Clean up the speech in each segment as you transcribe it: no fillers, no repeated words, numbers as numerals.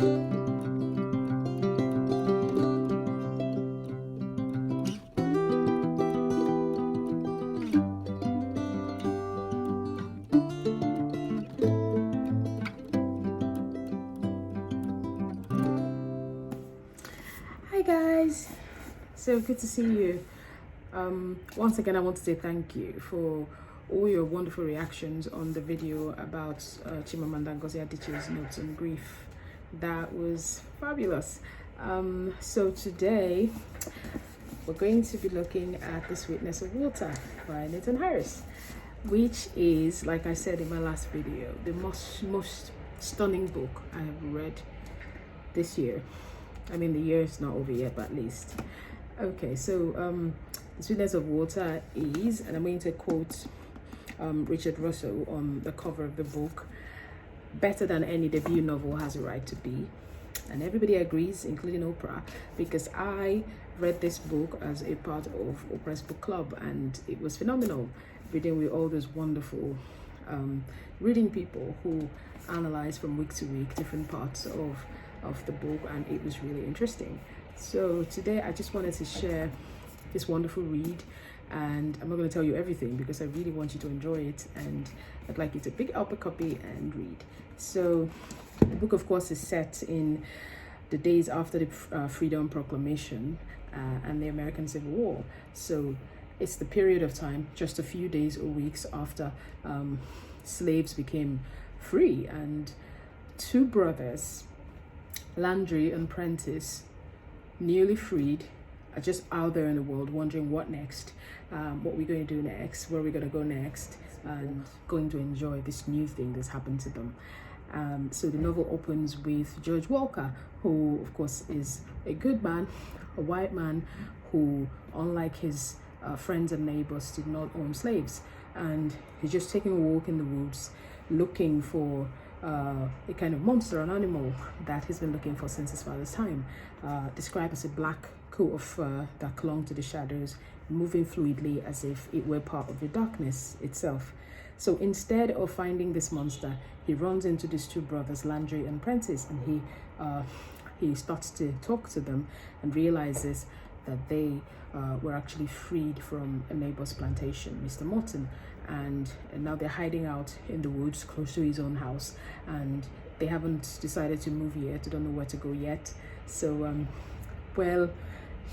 Hi guys, so good to see you. Once again, I want to say thank you for all your wonderful reactions on the video about Chimamanda Ngozi Adichie's Notes on Grief. That was fabulous. So today we're going to be looking at The Sweetness of Water by Nathan Harris, which is, like I said in my last video, the most stunning book I have read this year. I mean, the year is not over yet, but at least. Okay, so The Sweetness of Water is, and I'm going to quote Richard Russell on the cover of the book, better than any debut novel has a right to be. And everybody agrees, including Oprah, because I read this book as a part of Oprah's book club, and it was phenomenal, reading with all those wonderful reading people who analyze from week to week different parts of the book, and it was really interesting. So today I just wanted to share this wonderful read, and I'm not going to tell you everything because I really want you to enjoy it, and I'd like you to pick up a copy and read. So the book, of course, is set in the days after the Freedom Proclamation and the American Civil War. So it's the period of time, just a few days or weeks after slaves became free, and two brothers, Landry and Prentice, newly freed, are just out there in the world wondering what next, what we're going to do next, where we're going to go next, and going to enjoy this new thing that's happened to them. So the novel opens with George Walker, who of course is a good man, a white man who, unlike his friends and neighbors, did not own slaves, and he's just taking a walk in the woods looking for a kind of monster, an animal that he's been looking for since his father's time, described as a black coat of fur that clung to the shadows, moving fluidly as if it were part of the darkness itself. So instead of finding this monster, he runs into these two brothers, Landry and Prentice, and he starts to talk to them and realizes that they were actually freed from a neighbor's plantation, Mr. Morton, and now they're hiding out in the woods close to his own house, and they haven't decided to move yet. They don't know where to go yet. So well,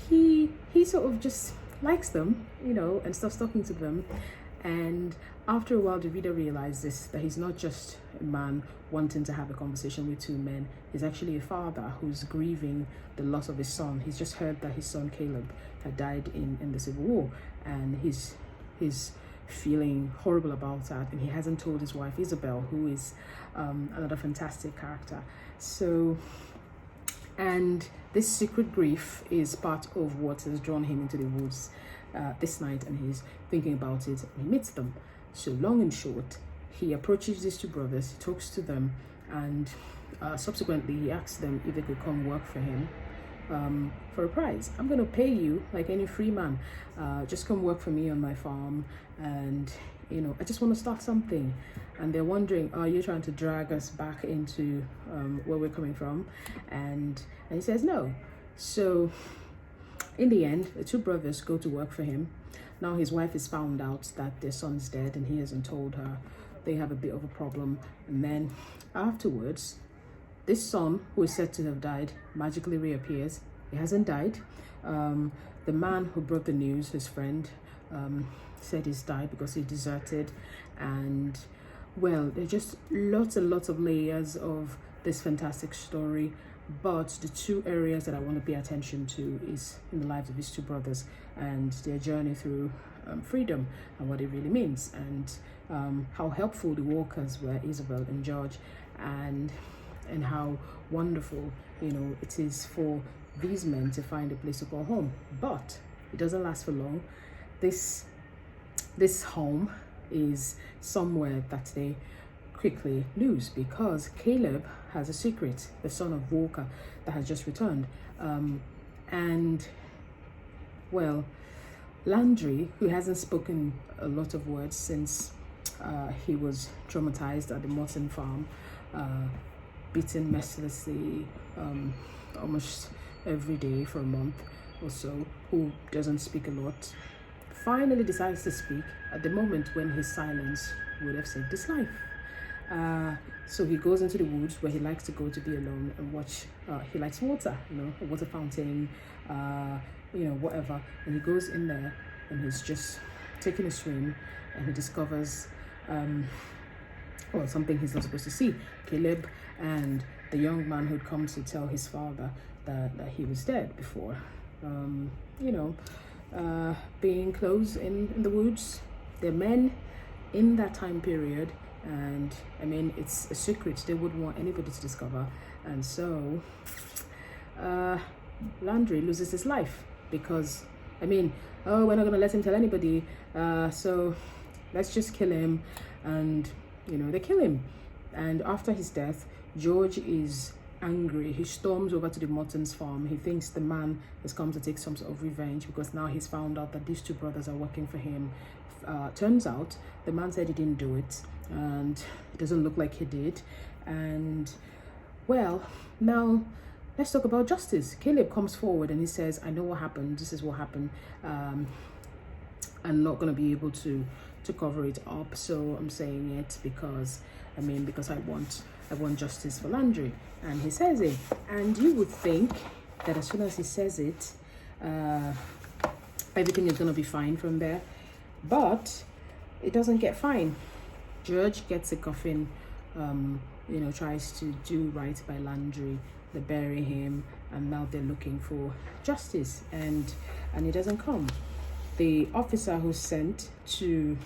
he sort of just likes them, you know, and starts talking to them. And after a while, the reader realizes that he's not just a man wanting to have a conversation with two men. He's actually a father who's grieving the loss of his son. He's just heard that his son Caleb had died in the Civil War, and he's feeling horrible about that, and he hasn't told his wife Isabel, who is another fantastic character. So, and this secret grief is part of what has drawn him into the woods this night, and he's thinking about it, and he meets them. So long and short, he approaches these two brothers, he talks to them, and subsequently he asks them if they could come work for him for a price. I'm going to pay you like any free man. Just come work for me on my farm, and you know, I just want to start something. And they're wondering, are you trying to drag us back into where we're coming from? And he says no. So in the end, the two brothers go to work for him. Now his wife has found out that their son's dead, and he hasn't told her. They have a bit of a problem, and then afterwards, this son, who is said to have died, magically reappears. He hasn't died. The man who brought the news, his friend, said he's died because he deserted. And well, there's just lots and lots of layers of this fantastic story. But the two areas that I want to pay attention to is in the lives of these two brothers and their journey through freedom and what it really means, and how helpful the Walkers were, Isabel and George, and how wonderful, you know, it is for these men to find a place to call home. But it doesn't last for long. This home is somewhere that they quickly lose, because Caleb has a secret, the son of Walker, that has just returned. And well, Landry, who hasn't spoken a lot of words since he was traumatized at the Morton farm, beaten mercilessly almost every day for a month or so, who doesn't speak a lot, finally decides to speak at the moment when his silence would have saved his life. So he goes into the woods where he likes to go to be alone and watch. He likes water, a water fountain, whatever. And he goes in there and he's just taking a swim, and he discovers something he's not supposed to see. Caleb and the young man who'd come to tell his father that he was dead before. Being close in the woods. They're men in that time period, and I mean, it's a secret they wouldn't want anybody to discover. And so Landry loses his life because, we're not gonna let him tell anybody, so let's just kill him. And they kill him. And after his death, George is angry. He storms over to the Morton's farm. He thinks the man has come to take some sort of revenge because now he's found out that these two brothers are working for him. Turns out the man said he didn't do it, and it doesn't look like he did. And well, now let's talk about justice. Caleb comes forward and he says, I know what happened. This is what happened. I'm not going to be able to cover it up, so I'm saying it because I want justice for Landry. And he says it, and you would think that as soon as he says it, everything is going to be fine from there, but it doesn't get fine. George gets a coffin, tries to do right by Landry. They bury him, and now they're looking for justice, and it doesn't come. The officer who's sent to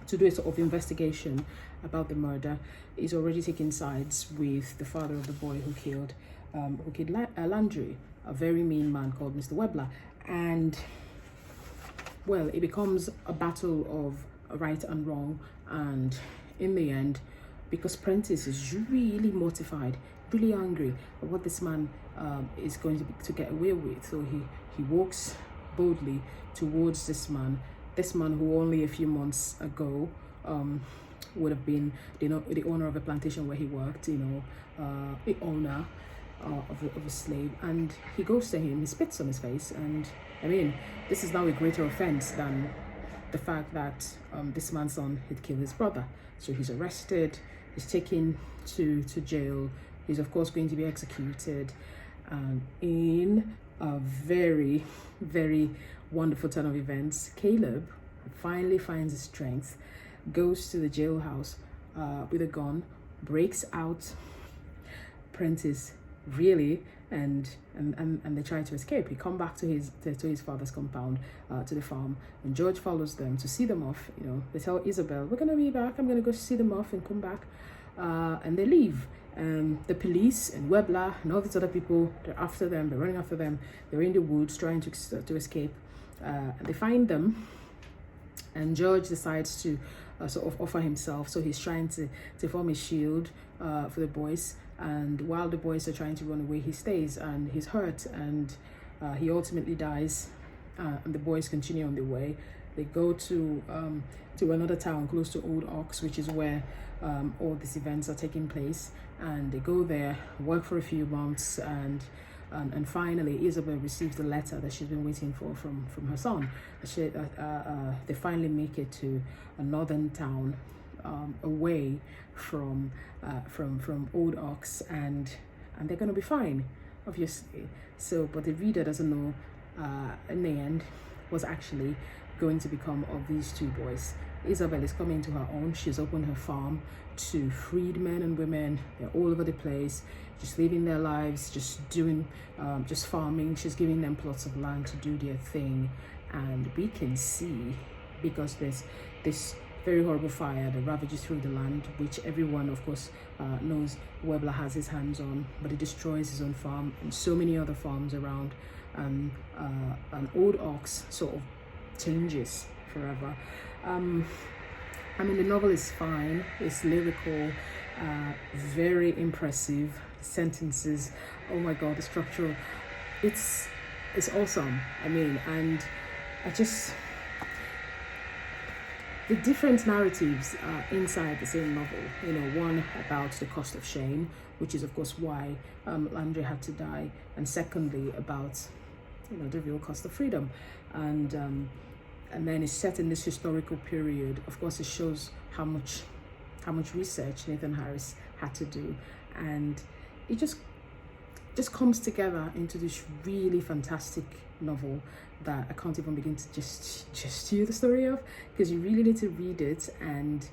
do a sort of investigation about the murder is already taking sides with the father of the boy who killed Landry, a very mean man called Mr. Webler. And well, it becomes a battle of right and wrong. And in the end, because Prentice is really mortified, really angry at what this man is going to get away with, so he walks boldly towards this man who only a few months ago would have been the owner of a plantation where he worked, the owner of a slave. And he goes to him, he spits on his face, and this is now a greater offense than the fact that this man's son had killed his brother. So he's arrested, he's taken to jail, he's of course going to be executed. In a very, very wonderful turn of events, Caleb finally finds his strength, goes to the jailhouse with a gun, breaks out Prentice, really, and they try to escape. He come back to his father's compound, to the farm, and George follows them to see them off. They tell Isabel, we're gonna be back, I'm gonna go see them off and come back, and they leave. The police and Webler and all these other people, they're after them, they're running after them, they're in the woods trying to escape. And they find them, and George decides to sort of offer himself. So he's trying to form a shield for the boys, and while the boys are trying to run away, he stays, and he's hurt, and he ultimately dies. And the boys continue on their way. They go to another town close to Old Ox, which is where all these events are taking place, and they go there, work for a few months, and finally Isabel receives the letter that she's been waiting for from her son. They finally make it to a northern town, away from Old Ox, and they're going to be fine, obviously. So, but the reader doesn't know in the end what's actually going to become of these two boys. Isabel is coming to her own. She's opened her farm to freed men and women. They're all over the place, just living their lives, just doing, just farming. She's giving them plots of land to do their thing. And we can see, because there's this very horrible fire that ravages through the land, which everyone, of course, knows Webler has his hands on, but it destroys his own farm and so many other farms around. An Old Ox sort of changes forever. The novel is fine, it's lyrical, very impressive sentences. Oh my god, the structure, it's awesome. And the different narratives inside the same novel. You know, one about the cost of shame, which is of course why Landry had to die, and secondly about, you know, the real cost of freedom, and then it's set in this historical period. Of course, it shows how much research Nathan Harris had to do, and it just comes together into this really fantastic novel that I can't even begin to just tell you the story of, because you really need to read it. And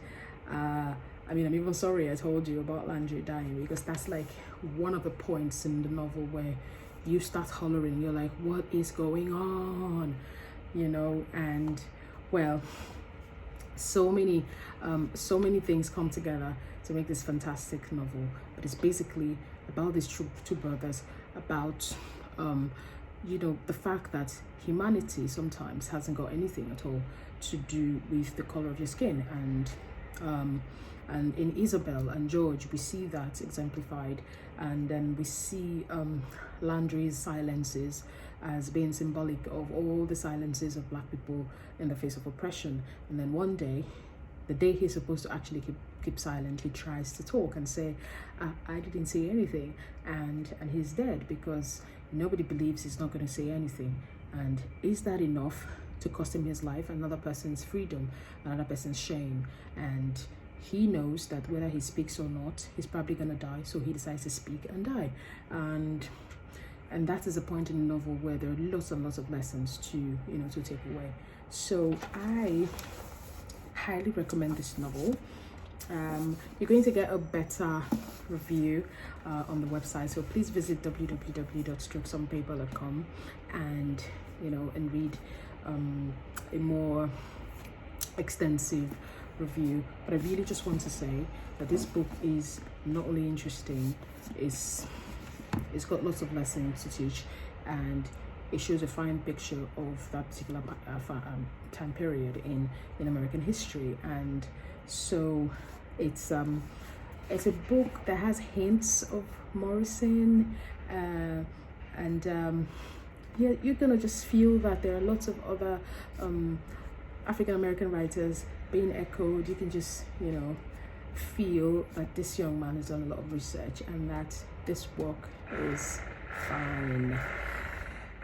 I mean, I'm even sorry I told you about Landry dying, because that's like one of the points in the novel where you start hollering, you're like, what is going on, you know? And well, so many things come together to make this fantastic novel. But it's basically about these two brothers, about you know, the fact that humanity sometimes hasn't got anything at all to do with the color of your skin. And in Isabel and George, we see that exemplified, and then we see Landry's silences as being symbolic of all the silences of Black people in the face of oppression. And then one day, the day he's supposed to actually keep silent, he tries to talk and say, I didn't say anything, and he's dead because nobody believes he's not going to say anything. And is that enough to cost him his life, another person's freedom, another person's shame? And he knows that whether he speaks or not, he's probably going to die, so he decides to speak and die. And that is a point in the novel where there are lots and lots of lessons to, you know, to take away. So I highly recommend this novel. You're going to get a better review on the website, so please visit www.strokesonpaper.com and, you know, and read a more extensive review. But I really just want to say that this book is not only interesting, it's got lots of lessons to teach, and it shows a fine picture of that particular time period in American history. And so it's a book that has hints of Morrison, and yeah, you're gonna just feel that there are lots of other African American writers being echoed. You can just, you know, feel that this young man has done a lot of research and that this work is fine.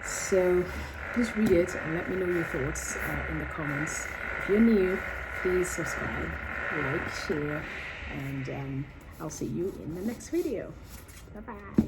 So please read it and let me know your thoughts in the comments. If you're new, please subscribe, like, share, and I'll see you in the next video. Bye bye.